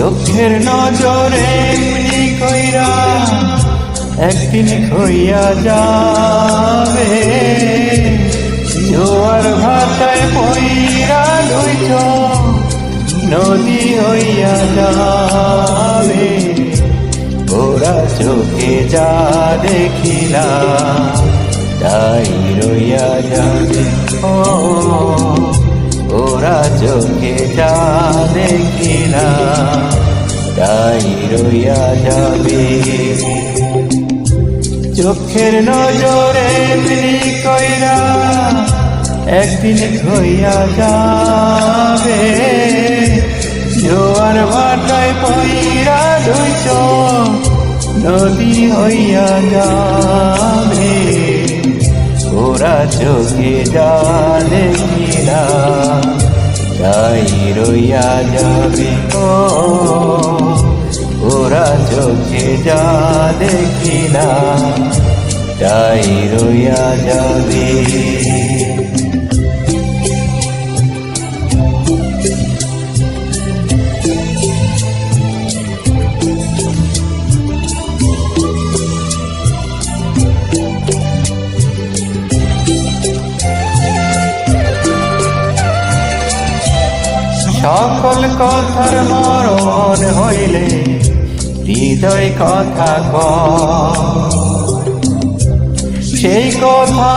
চোখের নজরে এমনি কইরা একদিন হইয়া যাবে, জোয়ার ভাটায় পইরা লইছ নদী হইয়া যাবে। ওরা চোখে যা দেখিলা তাই রইয়া যাবে। ওরা চোখে যা দেখিলা তাই রইয়া যাবে। চোখের নজরে এমনি কইরা একদিন হইয়া যাবে, জোয়ার ভাটায় পইরা লইছ নদী হইয়া যাবে। ওরা চোখে যা দেখিলা তাই রইয়া যাবে। ওরা চোখে যা দেখিলা তাই রইয়া যাবে। সকল কথার মরণ হইলে হৃদয় কথা সেই কথা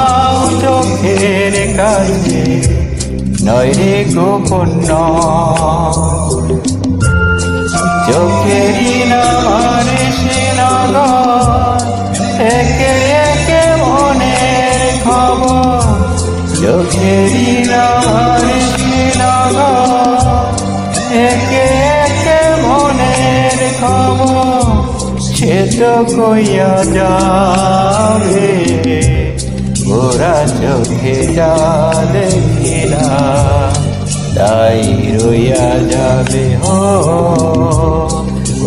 চোখের কাছে নয় রে গোপন। চোখেরই নামারে সে নগর একে একে মনের খবর। চোখেরই নামারে সে নগর একে একে মনের খবর। সে তো কইয়া যাবে, ওরা চোখে যা দেখিলা তাই রইয়া যাবে।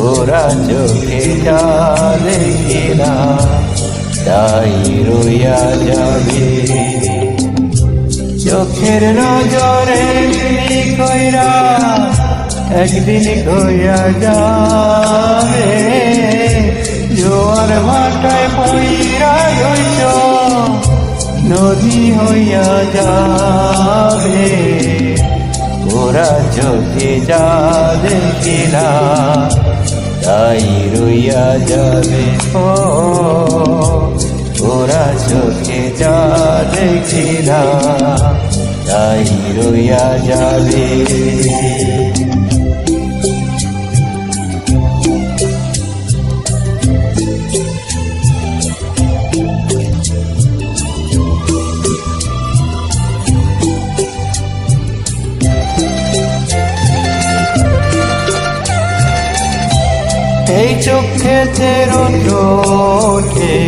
ওরা চোখে যা দেখিলা তাই রইয়া যাবে। চোখের নজরে এমনি কইরা একদিন হইয়া যাবে, জোয়ার ভাটায় পইরা লইছ নদী হইয়া যাবে। ওরা চোখে যা দেখিলা তাই রইয়া যাবে। ওরা চোখে যা দেখিলা তাই রইয়া যাবে। এই চোখেতে রৌদ্র ওঠে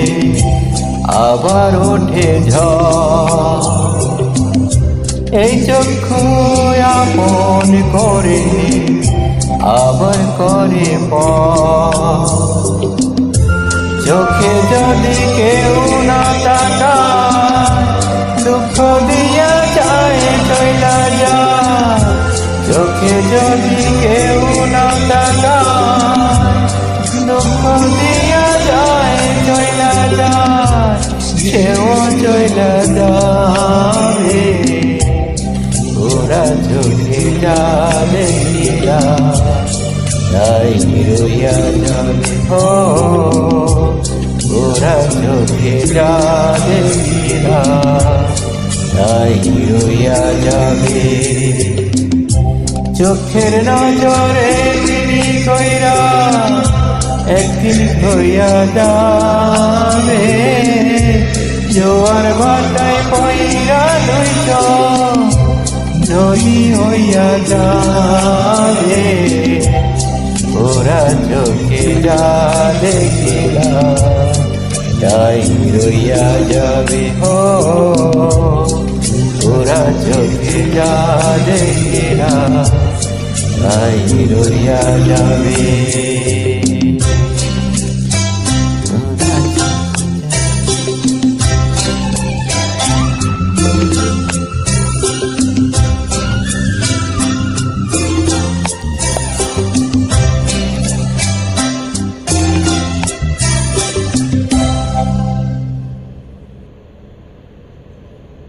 আবার ওঠে ঝড়, এই চক্ষু আপন করে আবার করে পর। চোখে যদি কেউ না তাকায় দুঃখ দিয়া যায় চইলা যায়। চোখে যদি কেউ না তাকায় দুঃখ দিয়া যায় চইলা যায়, সেও চইলা যাবে। ওরা চোখে যা দেখিলা তাই রইয়া যাবে। ওরা চোখে যা দেখিলা তাই রইয়া যাবে। চোখের নজরে তিনি কইরা একদিন হইয়া যাবে, জোয়ার ভাটায় পইরা লইছ নদী হইয়া যাবে। ওরা চোখে যা দেখিলা তাই রইয়া যাবে। ওরা চোখে যা দেখিলা তাই রইয়া যাবে।